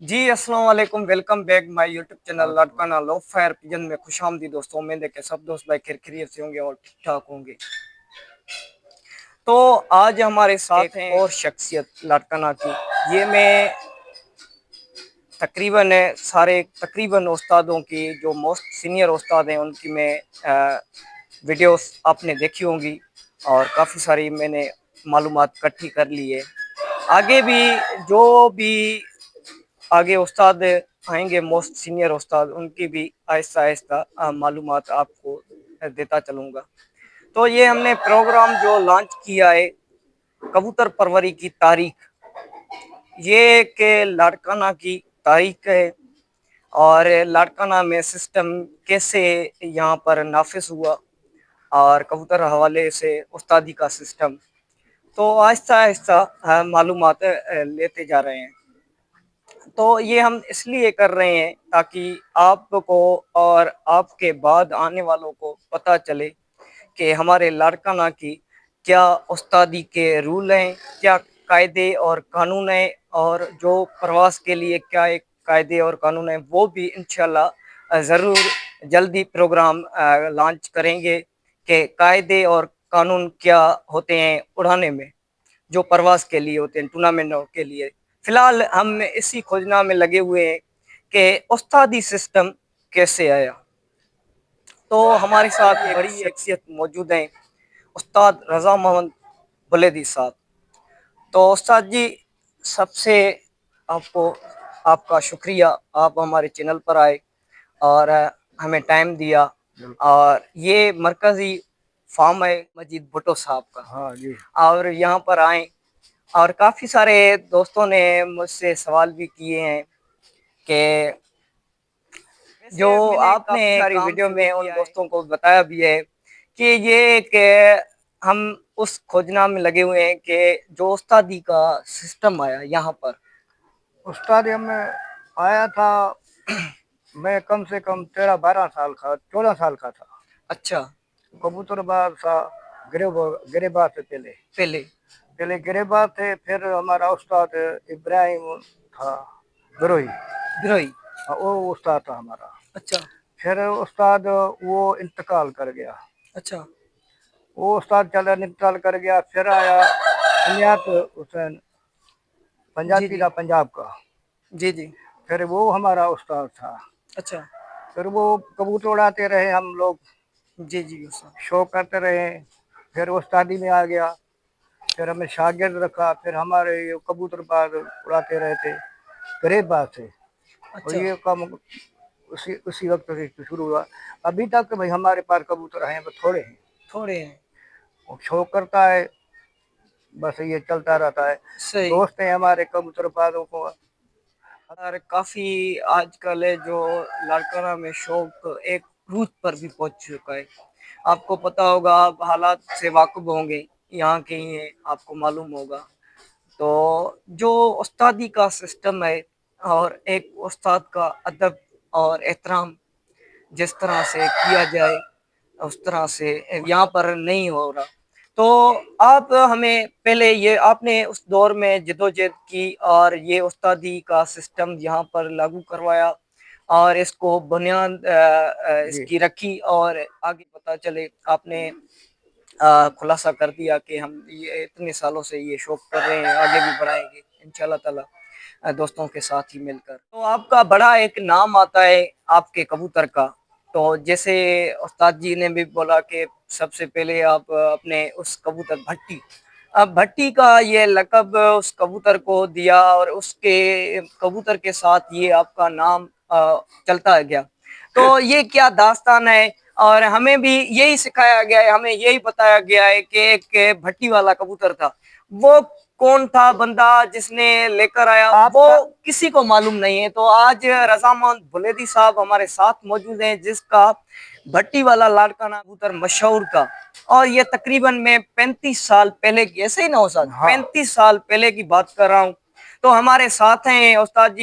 जी अस्सलाम वालेकुम, welcome back my YouTube channel Larkana low fire pigeon में खुशामदी दोस्तों। उम्मीद है कि सब दोस्त भाई खैरियत से होंगे और ठीक ठाक होंगे। तो आज हमारे साथ हैं और शख्सियत लड़काना की। ये मैं तकरीबन उस्तादों की जो मोस्ट सीनियर उस्ताद हैं उनकी मैं वीडियोस आपने देखी होंगी और काफ़ी सारी मैंने मालूमात इकट्ठी कर ली है। आगे भी जो भी आगे उस्ताद आएंगे मोस्ट सीनियर उस्ताद, उनकी भी आहिस्ता आहिस्ता मालूमात आपको देता चलूँगा। तो ये हमने प्रोग्राम जो लॉन्च किया है कबूतर परवरी की तारीख, ये के लाड़काना की तारीख है और लाड़काना में सिस्टम कैसे यहाँ पर नाफिज हुआ और कबूतर हवाले से उस्तादी का सिस्टम। तो आहिस्ता आहिस्ता मालूमात लेते जा रहे हैं। तो ये हम इसलिए कर रहे हैं ताकि आपको और आपके बाद आने वालों को पता चले कि हमारे लाड़काना की क्या उस्तादी के रूल हैं, क्या कायदे और कानून हैं, और जो प्रवास के लिए क्या एक कायदे और कानून हैं, वो भी इंशाल्लाह ज़रूर जल्दी प्रोग्राम लॉन्च करेंगे कि कायदे और कानून क्या होते हैं उड़ाने में, जो प्रवास के लिए होते हैं, टूर्नामेंट के लिए। फिलहाल हम इसी खोजना में लगे हुए हैं कि उस्तादी सिस्टम कैसे आया। तो हमारे साथ एक बड़ी शख्सियत मौजूद हैं, उस्ताद रज़ा मोहम्मद बुलेदी साहब। तो उस्ताद जी, सबसे आपको आपका शुक्रिया, आप हमारे चैनल पर आए और हमें टाइम दिया। और ये मरकज़ी फार्म है मजीद भुट्टो साहब का। हाँ जी। और यहाँ पर आए और काफ़ी सारे दोस्तों ने मुझसे सवाल भी किए हैं कि जो आपने सारी वीडियो में उन दोस्तों को बताया भी है कि ये कि हम उस खोजना में लगे हुए हैं कि जो उस्तादी का सिस्टम आया यहाँ पर। उस्ताद में आया था मैं कम से कम 13-12 साल का 14 साल का था। अच्छा। कबूतरबाज था गिरेबाज से पहले पहले पहले गिरेबाज थे। फिर हमारा उस्ताद इब्राहिम था बिरोही। बिरोही। वो उस्ताद था हमारा। अच्छा। फिर उस्ताद वो इंतकाल कर गया। अच्छा। वो उस्ताद चला इंतकाल कर गया। फिर आया इनायत हुसैन, जी पंजाबी जी था पंजाब का। जी जी। फिर वो हमारा उस्ताद था। अच्छा। फिर वो कबूतर उड़ाते रहे, हम लोग जी जी उस्ताद। शौक करते रहे। फिर उस्तादी में आ गया। फिर हमें शागिर्द रखा। फिर हमारे ये कबूतरबाज उड़ाते रहे थे गरीबाज से। और अच्छा। ये काम उसी वक्त से शुरू हुआ। अभी तक भाई हमारे पास कबूतर हैं, बस थोड़े हैं। थोड़े हैं। और शौक करता है, बस ये चलता रहता है। सही। दोस्त हैं हमारे कबूतरबाजों को। और काफ़ी आजकल है जो लाड़काना में शौक एक रूज पर भी पहुंच चुका है। आपको पता होगा, आप हालात से वाकिफ होंगे, यहाँ के ही हैं, आपको मालूम होगा। तो जो उस्तादी का सिस्टम है और एक उस्ताद का अदब और एहतराम जिस तरह से किया जाए उस तरह से यहाँ पर नहीं हो रहा। तो आप हमें पहले ये आपने उस दौर में जदोजहद की और ये उस्तादी का सिस्टम यहाँ पर लागू करवाया और इसको बुनियाद इसकी रखी और आगे पता चले आपने खुलासा कर दिया कि हम ये इतने सालों से ये शौक कर रहे हैं, आगे भी बढ़ाएंगे इंशाल्लाह ताला दोस्तों के साथ ही मिलकर। तो आपका बड़ा एक नाम आता है आपके कबूतर का। तो जैसे उस्ताद जी ने भी बोला कि सबसे पहले आप अपने उस कबूतर भट्टी, अब भट्टी का ये लकब उस कबूतर को दिया और उसके कबूतर के साथ ये आपका नाम चलता गया। तो ये क्या दास्तान है, और हमें भी यही सिखाया गया है, हमें यही बताया गया है कि एक भट्टी वाला कबूतर था। वो कौन था बंदा जिसने लेकर आया, वो किसी को मालूम नहीं है। तो आज रज़ा मोहम्मद बुलेदी साहब हमारे साथ मौजूद हैं, जिसका भट्टी वाला लाड़काना कबूतर मशहूर का, और ये तकरीबन मैं 35 साल पहले की, ऐसे ही ना हो सकता, हाँ। 35 साल पहले की बात कर रहा हूँ। तो हमारे साथ हैं उस्ताद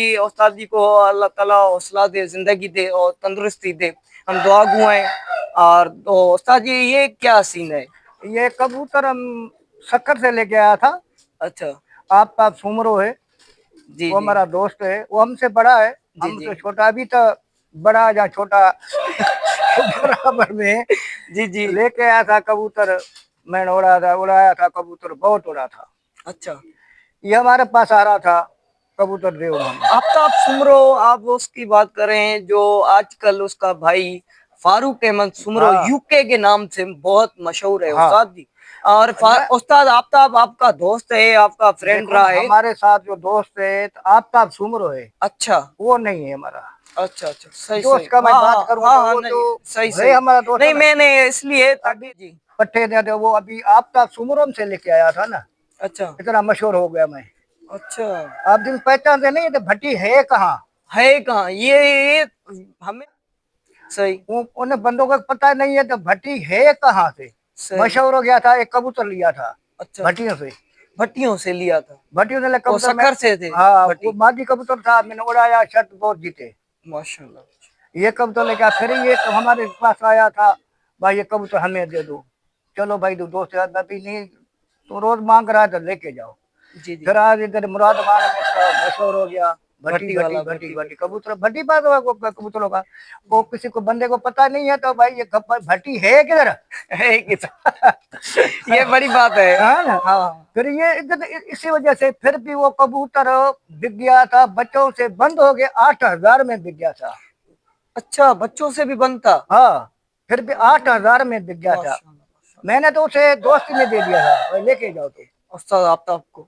जी को अल्लाह ताला हौसला दे, जिंदगी दे और तंदुरुस्ती दे, हम दुआ गो हैं। और तो उस्ताद जी ये क्या सीन है? ये कबूतर हम सक्कर से लेके आया था। अच्छा। आपका सुमरो है, जी वो जी हमारा दोस्त है, वो हमसे बड़ा है, जी हम जी तो छोटा, अभी तो बड़ा या छोटा बराबर में। जी जी। लेके आया था कबूतर, मैंने उड़ाया था कबूतर, बहुत उड़ा था। अच्छा, ये हमारे पास आ रहा था कबूतर देव मोहम्मद। आफ्ताब सुमरो, आप उसकी बात करें जो आजकल उसका भाई फारूक अहमद सुमरो हाँ यूके के नाम से बहुत मशहूर है हाँ। उस्ताद जी। और उस्ताद आफ्ताब आपका दोस्त है, आपका फ्रेंड देखो रहा है। हमारे साथ जो दोस्त है तो आफ्ताब सुमरो है, अच्छा वो नहीं है हमारा अच्छा अच्छा, सही सही, दोस्त का। मैं हाँ बात हाँ करूँ हाँ तो हाँ, वो नहीं जो सही है सही, हमारा दोस्त है नहीं ना, मैंने इसलिए अभी ताकि जी। पट्टे दे दे, वो अभी आफ्ताब सुमरम से लेके आया था ना, अच्छा इतना मशहूर हो गया मैं। अच्छा, आप दिन पहचानते नहीं थे, भट्टी है कहाँ? है कहाँ ये हमें, सही वो उन्हें बंदों को पता नहीं है तो भट्टी है कहाँ से सही। मशहूर हो गया था। एक कबूतर लिया था अच्छा, भट्टियों से, भट्टियों से लिया था, भट्टियों से ले वो कबूतर में। सखर से थे हाँ वो भट्टी। मादी कबूतर था, मैंने उड़ाया, शर्त बहुत जीते। माशाल्लाह। ये कबूतर लेके आया, फिर ये तो हमारे पास आया था, भाई ये कबूतर हमें दे दो। चलो भाई, दो दोस्त यार, अभी नहीं तो रोज मांग रहा है तो लेके जाओ। जी जी, फिर आज इधर मुरादाबाद में इसका मशहूर हो गया, भट्टी भट्टी भट्टी वाला, भट्टी भट्टी भट्टी कबूतर, भट्टी बात हुआ कबूतरों का। वो किसी को बंदे को पता नहीं है तो भाई ये भट्टी है किधर? है ये बड़ी बात है। हाँ ना। हाँ, फिर ये इधर इसी वजह से फिर भी वो कबूतर बिक गया था, बच्चों से बंद हो गए, 8,000 में बिक गया था। अच्छा बच्चों से भी बनता। हाँ, फिर भी 8,000 में बिक गया था। माशाल्लाह माशाल्लाह, मैंने तो उसे दोस्ती में दे दिया था, भाई लेके जाओ तो, उस्ताद आफ्ताब को।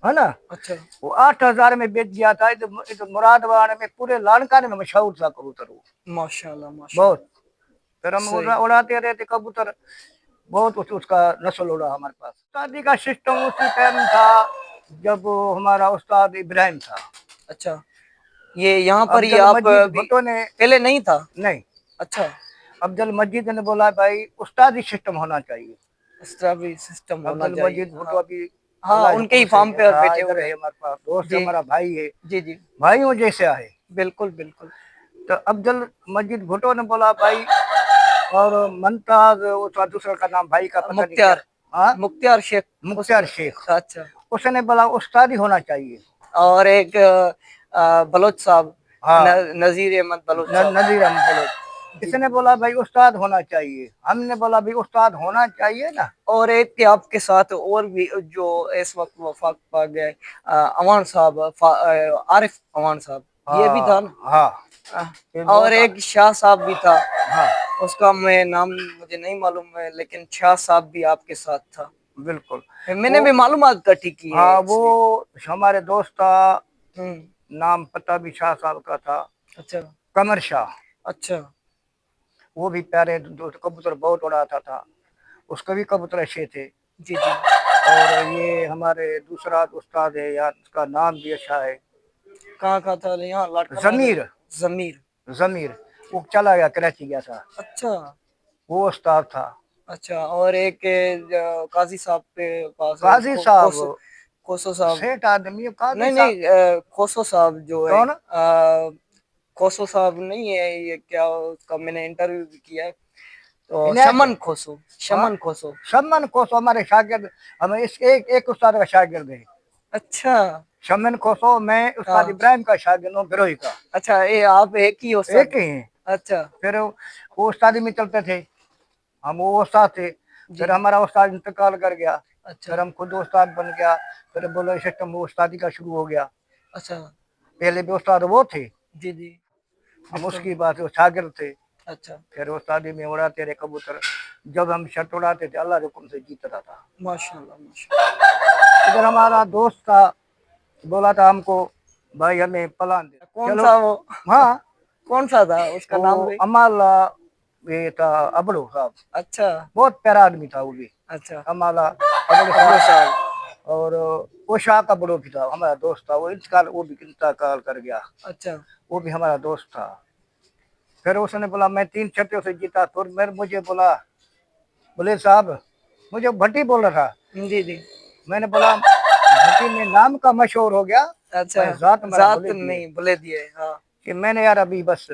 है ना। अच्छा, वो 8,000 में बेच दिया था। इधर मुरादाबाद में पूरे लालकान में मशहूर था कबूतर वो, माशाल्लाह बहुत। माशाल्लाह, फिर हम सही। उड़ाते रहते कबूतर, बहुत उसका नस्ल उड़ा हमारे पास। शादी का सिस्टम उसी टाइम था जब हमारा उस्ताद इब्राहिम था। अच्छा, ये यहाँ पर ही अफजल आप मजीद भी भुट्टो ने, पहले नहीं था। नहीं, अच्छा, अफजल मजीद ने बोला भाई उस्तादी सिस्टम होना चाहिए। स्ट्रॉबेरी सिस्टम होना अफजल चाहिए, मजीद भुट्टो हाँ अभी हाँ, अल्लाह के उनके हुक्म ही से फार्म पे हाँ बैठे इधर हुए है, हैं। हमारे पास दोस्त है, जी हमारा भाई है, जी जी, भाइयों जैसे है। बिल्कुल बिल्कुल। तो अफजल मजीद भुट्टो ने बोला भाई, और मुमताज उसका दूसरा का नाम भाई का पता नहीं क्या, मुख्तियार, हाँ मुख्तियार शेख मुख्तार उसका। शेख, अच्छा, उसने बोला उस्तादी होना चाहिए। और एक बलोच साहब, हाँ नजीर अहमद बलोच साहब। नजीर अहमद बलोच, जी, इसने बोला भाई उस्ताद होना चाहिए। हमने बोला भाई उस्ताद होना चाहिए ना। और एक के आपके साथ और भी जो इस वक्त वफात पा गए, अवान साहब, आरिफ अवान साहब, ये भी था हाँ ना। हाँ, ये और बहुत, एक शाह साहब भी था, हाँ उसका मैं नाम मुझे नहीं मालूम है, लेकिन शाह साहब भी आपके साथ था। बिल्कुल। मैंने वो भी मालूमात इकट्ठी की है हाँ वो इसलिए। हमारे दोस्त था, हम्म, नाम पता भी शाह साहब का था, अच्छा कमर शाह। अच्छा, वो भी प्यारे दोस्त, कबूतर बहुत उड़ाता था, उसके भी कबूतर अच्छे थे। जी जी, और ये हमारे दूसरा उस्ताद है यार, उसका नाम भी अच्छा है, कहाँ कहाँ था यहाँ लाड़काना से। जमीर, जमीर, जमीर, वो चला गया, कराची गया था, अच्छा वो उस्ताद था। अच्छा, और एक काजी साहब के पास है, काजी साहब खोसो साहब, सेठ आदमी है, काजी नहीं साहब नहीं, खोसो साहब जो है, कौन? खोसो साहब नहीं है ये, क्या उसका मैंने इंटरव्यू भी किया है। तो इनायत, शमन खोसो, हाँ शमन खोसो। शमन कोसो हमारे शागिर्द, हमें इस एक उस्ताद का शागिर्द है अच्छा शमन कोसो। मैं उस्ताद हाँ, इब्राहिम का शागिर्द हूँ, गिरोही का, अच्छा ये आप एक ही हो एक सब। ही हैं। अच्छा, फिर वो उस्तादी में चलते थे, हम वो उस्ताद थे। जी, फिर हमारा उस्ताद इंतकाल कर गया, अच्छा फिर हम खुद उस्ताद बन गया। फिर बोलो सिस्टम वो उस्तादी का शुरू हो गया। अच्छा, पहले भी उस्ताद वो थे, जी जी, हम बिल्कुल, उसकी बात वो शागिर्द थे। अच्छा, फिर उस्तादी में उड़ाते रहे कबूतर, जब हम शर्त उड़ाते थे अल्लाह के हुक्म से जीतता था। माशाल्लाह माशाल्लाह। इधर हमारा दोस्त था, बोला था हमको भाई हमें प्लान दे, कौन चलो। सा वो, हाँ कौन सा था उसका वो नाम भी। अमाला, ये था अबड़ो साहब, अच्छा बहुत प्यारा आदमी था वो भी, अच्छा, अमाला अबड़ो अबलो साहब। साहब, और वो शाह का बड़ो भी था, हमारा दोस्त था, वो इंतकाल, वो भी इंतकाल कर गया, अच्छा वो भी हमारा दोस्त था। फिर उसने बोला मैं 3 छक्कों से जीता, फिर मेरे मुझे बोला, बोले साहब, मुझे भट्टी बोल रहा था। जी जी, मैंने बोला भट्टी में नाम का मशहूर हो गया, अच्छा, भाई जात मेरा जात बोले दिए, नहीं बोले दिए, हाँ। कि मैंने यार अभी बस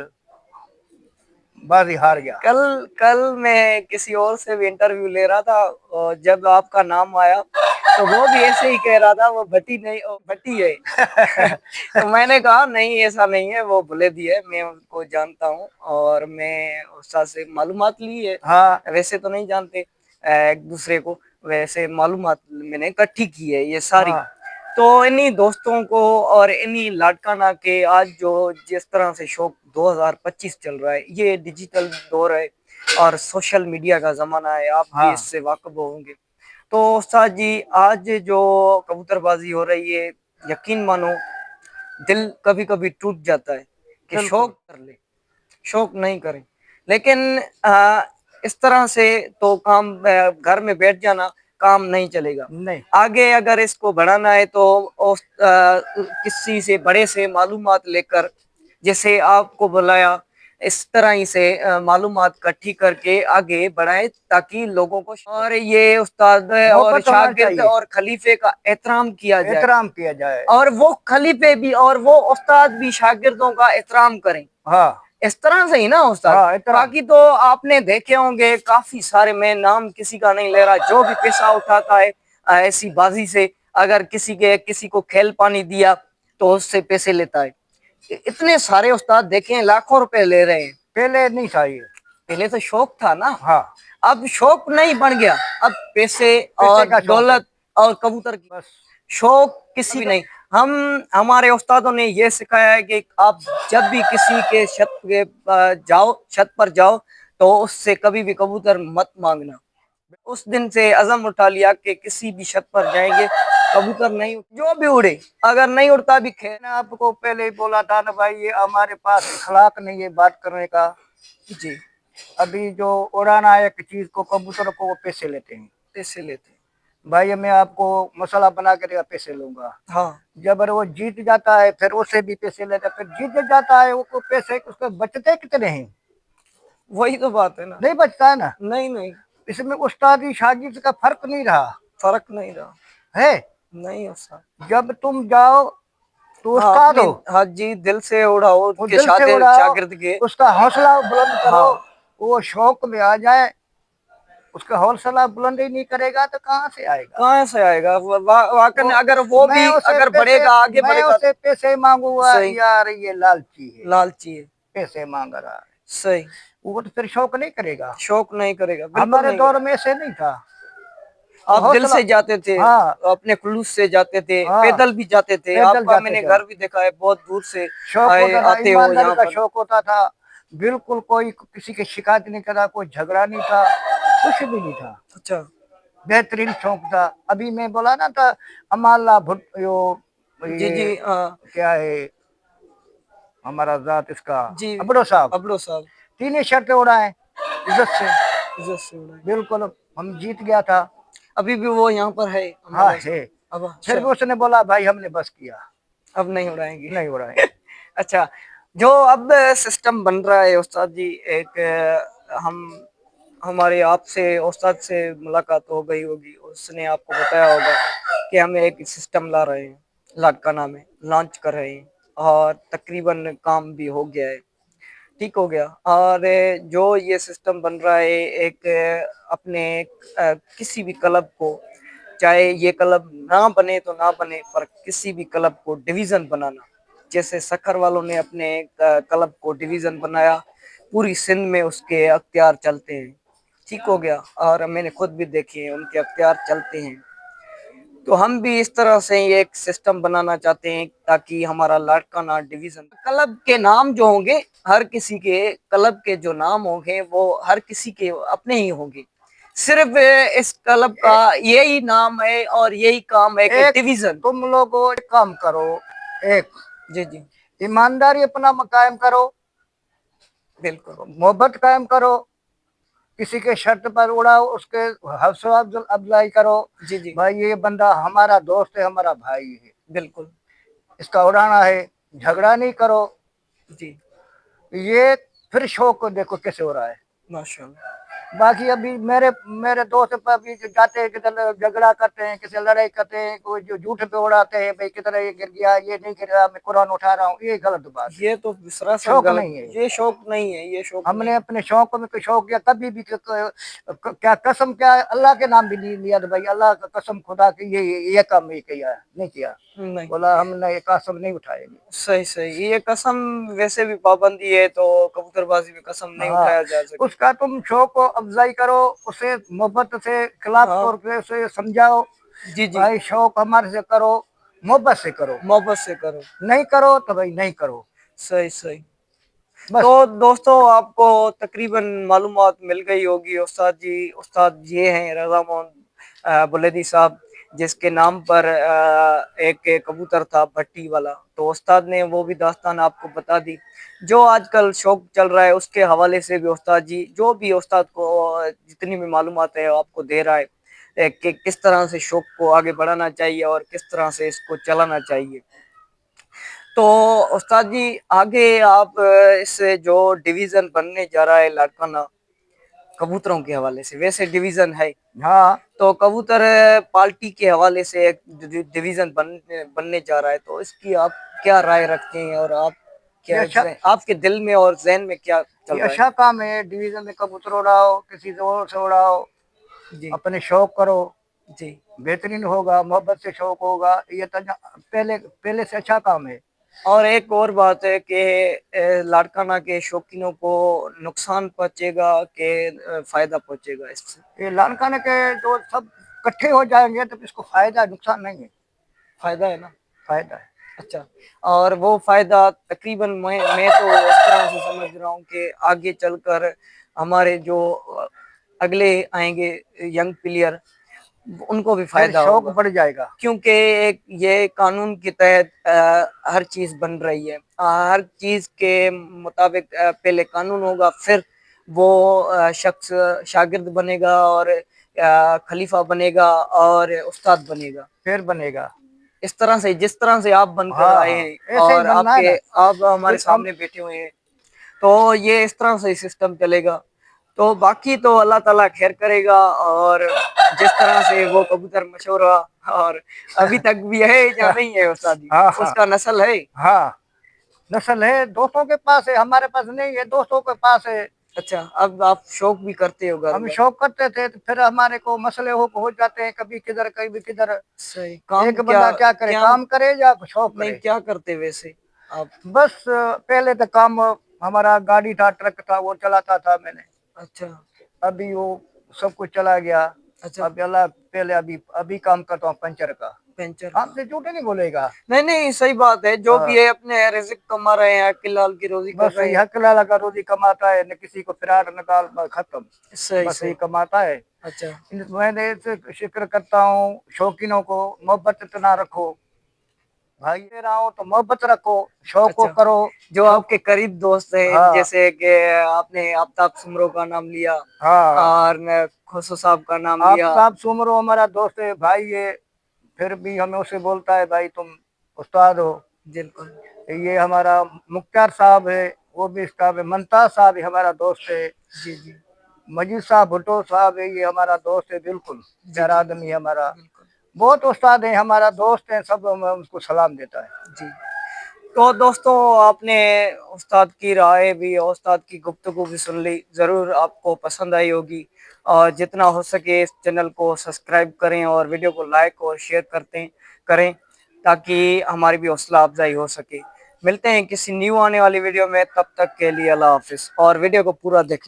बाजी हार गया। कल कल मैं किसी और से भी इंटरव्यू ले रहा था, और जब आपका नाम आया तो वो भी ऐसे ही कह रहा था वो भट्टी नहीं वो भट्टी है। तो मैंने कहा नहीं ऐसा नहीं है, वो बुलेदी है, मैं उनको जानता हूँ और मैं उस्ताद से मालूमात ली है। हाँ वैसे तो नहीं जानते एक दूसरे को, वैसे मालूमात मैंने इकट्ठी की है ये सारी। हाँ तो इन्हीं दोस्तों को और इन्हीं लाड़काना के आज जो जिस तरह से शौक 2025 चल रहा है, ये डिजिटल दौर है और सोशल मीडिया का जमाना है, आप भी हाँ इससे वाकिफ होंगे। तो उस्ताद जी आज जो कबूतरबाजी हो रही है, यकीन मानो दिल कभी कभी टूट जाता है कि बिल्कुल। शौक कर ले, शौक नहीं करें। लेकिन इस तरह से तो काम घर में बैठ जाना काम नहीं चलेगा। नहीं आगे अगर इसको बढ़ाना है तो किसी से बड़े से मालूमात लेकर, जैसे आपको बुलाया, इस तरह ही से मालूमात इकट्ठी करके आगे बढ़ाए ताकि लोगों को और ये उस्ताद और मोहब्बत होना शागिर्द चाहिए, और खलीफे का एहतराम किया जाए एहतराम किया जाए। और वो खलीफे भी और वो उस्ताद भी शागिर्दों का एहतराम करें। हाँ इस तरह से ही ना उस्ताद। हाँ एहतराम। बाकी तो आपने देखे होंगे काफी सारे, मैं नाम किसी का नहीं ले रहा, जो भी पैसा उठाता है ऐसी बाजी से, अगर किसी को खेल पानी दिया तो उससे पैसे लेता है। इतने सारे उस्ताद देखे हैं, लाखों रुपए ले रहे हैं। पहले नहीं था ये। पहले तो शौक था ना, हाँ अब शौक नहीं बन गया, अब पैसे पैसे और का शौक है दौलत और कबूतर की बस। शौक किसी भी नहीं। हम हमारे उस्तादों ने ये सिखाया है कि आप जब भी किसी के छत पर जाओ तो उससे कभी भी कबूतर मत मांगना। उस दिन से अज़म उठा लिया कि किसी भी छत पर जाएंगे कबूतर नहीं, जो भी उड़े, अगर नहीं उड़ता भी खेल। मैंने आपको पहले ही बोला था ना भाई, ये हमारे पास अखलाक नहीं है बात करने का। जी अभी जो उड़ाना है एक चीज को, कबूतर को, वो पैसे लेते हैं। पैसे लेते भाई मैं आपको मसाला बना के देगा, पैसे लूंगा। हाँ जब अगर वो जीत जाता है फिर उससे भी पैसे लेता है, फिर जीत जाता है वो को पैसे उसके बचते कितने हैं? वही तो बात है ना। नहीं बचता है ना। नहीं नहीं इसमें उस्तादी शागिर्द का फर्क नहीं रहा फर्क नहीं रहा। है। नहीं उस्ताद। जब तुम जाओ तो हाँ उस्ताद अपने, हो, हाँ जी, दिल से उड़ाओ वो उनके दिल से उड़ाओ, शागिर्द के। उसका हौसला बुलंद करो। हाँ वो शौक में आ जाए, उसका हौसला बुलंद ही नहीं करेगा तो कहाँ से आएगा? कहाँ से आएगा वाकई, वो अगर वो मैं भी उसे अगर पैसे बढ़ेगा आगे मैं बढ़ेगा। उसे पैसे मांगूंगा, सही, यार ये लालची है, लालची है। पैसे मांग रहा है, सही, वो तो फिर शौक नहीं करेगा। शौक नहीं करेगा, बिल्कुल हमारे नहीं दौर करेगा। में ऐसे नहीं था। वो आप दिल हौसला। से जाते थे, हाँ अपने खुलूस से जाते थे, हाँ पैदल भी जाते थे, पैदल आपका जाते मैंने थे। घर भी देखा है, बहुत दूर से शौक आए होता था, आते हो ईमानदारी यहाँ का पर। शौक होता था। बिल्कुल कोई किसी की शिकायत नहीं करा, कोई झगड़ा नहीं था, कुछ भी नहीं था। अच्छा बेहतरीन शौक था। अभी मैं बोला ना था, अमाला भुट यो जी जी ये क्या है हमारा जात इसका, जी अबड़ो साहब, अबड़ो साहब। तीन ही शर्तें उड़ाए इज्जत से। इज्जत से उड़ाए। बिल्कुल हम जीत गया था। अभी भी वो यहाँ पर है हाँ हमारा है। साहब। अब फिर अच्छा, भी उसने बोला भाई हमने बस किया, अब नहीं उड़ाएंगे। नहीं उड़ाएंगे। अच्छा, जो अब सिस्टम बन रहा है उस्ताद जी, एक हम हमारे आपसे उस्ताद से मुलाकात हो गई होगी, उसने आपको बताया होगा कि हम एक सिस्टम ला रहे हैं, लाडकाना में लॉन्च कर रहे हैं और तकरीबन काम भी हो गया है, ठीक हो गया। और जो ये सिस्टम बन रहा है एक अपने किसी भी क्लब को, चाहे ये क्लब ना बने तो ना बने, पर किसी भी क्लब को डिवीजन बनाना, जैसे सखर वालों ने अपने क्लब को डिवीजन बनाया, पूरी सिंध में उसके अख्तियार चलते हैं, ठीक हो गया, और मैंने खुद भी देखे हैं उनके अख्तियार चलते हैं। तो हम भी इस तरह से ये एक सिस्टम बनाना चाहते हैं ताकि हमारा लाड़काना डिवीजन, क्लब के नाम जो होंगे, हर किसी के क्लब के जो नाम होंगे वो हर किसी के अपने ही होंगे, सिर्फ इस क्लब का यही नाम है और यही काम है कि एक डिवीजन। तुम लोगों एक काम करो, एक जी जी ईमानदारी अपना कायम करो, बिल्कुल। मोहब्बत कायम करो, किसी के शर्त पर उड़ाओ, उसके हौसला अफजाई करो। जी जी भाई ये बंदा हमारा दोस्त है, हमारा भाई है, बिल्कुल। इसका उड़ाना है, झगड़ा नहीं करो। जी ये फिर शौक को देखो कैसे हो रहा है। माशाल्लाह। बाकी अभी मेरे मेरे दोस्त पर अभी जो जाते हैं किधर झगड़ा करते हैं, किसी लड़ाई करते हैं, कोई जो झूठ पे उड़ाते हैं भाई किधर ये गिर गया, ये नहीं गिर रहा, मैं कुरान उठा रहा हूँ, ये गलत बात है। ये तो सरासर शौक गलत, नहीं है। ये शौक नहीं है, ये शौक नहीं हमने है। अपने शौक में कोई शौक किया कभी भी क्या कसम, क्या अल्लाह के नाम भी नहीं लिया, तो भाई अल्लाह का कसम खुदा की ये काम नहीं किया, नहीं किया, नहीं, बोला हमने ये कसम नहीं उठाएंगे। सही सही, ये कसम वैसे भी पाबंदी है, तो कबूतरबाजी में कसम नहीं हाँ, उठाया जा सकता। उसका तुम शौक को अफजाई करो, उसे मोहब्बत से खिलाफ हाँ, तौर पे उसे समझाओ, जी जी, भाई शौक हमारे से करो, मोहब्बत से करो, मोहब्बत से करो। नहीं करो तो भाई नहीं करो, सही सही। बस। तो दोस्तों, आपको तकरीबन मालूमात मिल गई होगी। उस्ताद जी, उस्ताद ये हैं रज़ा मोहन बुलेदी साहब, जिसके नाम पर एक कबूतर था भट्टी वाला। तो उस्ताद ने वो भी दास्तान आपको बता दी। जो आजकल शौक चल रहा है उसके हवाले से भी उस्ताद जी जो भी उस्ताद को जितनी भी मालूमात है आपको दे रहा है कि किस तरह से शौक को आगे बढ़ाना चाहिए और किस तरह से इसको चलाना चाहिए। तो उस्ताद जी, आगे आप इस जो डिवीजन बनने जा रहा है लाड़काना कबूतरों के हवाले से, वैसे डिवीजन है, हाँ, तो कबूतर पार्टी के हवाले से एक डिवीजन बनने जा रहा है, तो इसकी आप क्या राय रखते हैं, और आप ये क्या अच्छा, आपके दिल में और जहन में क्या चल ये रहा है? अच्छा काम है, डिवीजन में कबूतर उड़ाओ, किसी और से उड़ाओ, जी अपने शौक करो, जी। बेहतरीन होगा, मोहब्बत से शौक होगा, ये तो पहले पहले से अच्छा काम है। और एक और बात है कि लाड़काना के शौकीनों को नुकसान पहुंचेगा कि फायदा पहुंचेगा इससे? ये लाल खाने के जो सब इकट्ठे हो जाएंगे तो इसको फायदा है, नुकसान नहीं है, फायदा है ना? फायदा है। अच्छा। और वो फायदा तकरीबन मैं तो इस तरह से समझ रहा हूँ कि आगे चलकर हमारे जो अगले आएंगे यंग प्लेयर, उनको भी फिर फायदा शौक होगा, बढ़ जाएगा। क्योंकि एक ये कानून के तहत हर चीज बन रही है। हर चीज के मुताबिक पहले कानून होगा, फिर वो शख्स शागिर्द बनेगा और खलीफा बनेगा और उस्ताद बनेगा। फिर बनेगा। इस तरह से, जिस तरह से आप बनकर हाँ आए हाँ, हैं ऐसे ही और बनना है आपके ना। आप हमारे फिर हम सामने बैठे हुए हैं, तो ये इस तरह से सिस्टम चलेगा। तो बाकी तो अल्लाह ताला खैर करेगा। और जिस तरह से वो कबूतर मशहूर हुआ, और अभी तक भी है या नहीं है उस्ताद जी, हाँ हाँ उसका नस्ल है? हाँ, नस्ल है, दोस्तों के पास है, हमारे पास नहीं है, दोस्तों के पास है। अच्छा, अब आप शौक भी करते हो घर हम में? शौक करते थे तो फिर हमारे को मसले हो जाते हैं, कभी किधर कभी किधर। सही। काम एक क्या? बंदा क्या करे, क्या काम करे या शौक नहीं, करे। क्या करते वैसे आप? बस पहले तो काम हमारा गाड़ी था, ट्रक था, वो चलाता था मैंने। अच्छा अभी वो सब कुछ चला गया। अच्छा। अभी अल्लाह, पहले अभी अभी काम करता हूँ पंचर का। पेंचर का? आपसे झूठ नहीं बोलेगा। नहीं नहीं, सही बात है, जो भी हाँ, है अपने रिज़्क कमा रहे हैं, हलाल की रोजी कर बस रहे यही हैं। हक लाला का रोजी कमाता है, न किसी को फिरार निकाल, बस खत्म, सही बस सही। यही कमाता है। अच्छा। मैंने इसे शुक्र करता हूँ, शौकीनों को मोहब्बत इतना रखो, भाई दे रहा हूँ तो मोहब्बत रखो, शौक को अच्छा, करो। जो शौक, आपके करीब दोस्त हैं, हाँ जैसे कि आपने आफ्ताब सुमरो का नाम लिया हाँ, और खुशो साहब का नाम लिया। आफ्ताब सुमरो हमारा दोस्त है भाई, ये फिर भी हमें उसे बोलता है भाई तुम उस्ताद हो। बिल्कुल। ये हमारा मुख्तार साहब है, वो भी इसका है, मुमताज साहब है हमारा दोस्त है, जी जी मजीद साहब भुट्टो साहब है, ये हमारा दोस्त है, बिल्कुल जी प्यारा जी। आदमी है हमारा। बिल्कुल। बहुत उस्ताद है हमारा, दोस्त है सब, हमें उसको सलाम देता है। जी। तो दोस्तों, आपने उस्ताद की राय भी और उस्ताद की गुफ्तगू भी सुन ली, ज़रूर आपको पसंद आई होगी। और जितना हो सके इस चैनल को सब्सक्राइब करें और वीडियो को लाइक और शेयर करते करें, ताकि हमारी भी हौसला अफजाई हो सके। मिलते हैं किसी न्यू आने वाली वीडियो में, तब तक के लिए अल्लाह हाफिज़, और वीडियो को पूरा देख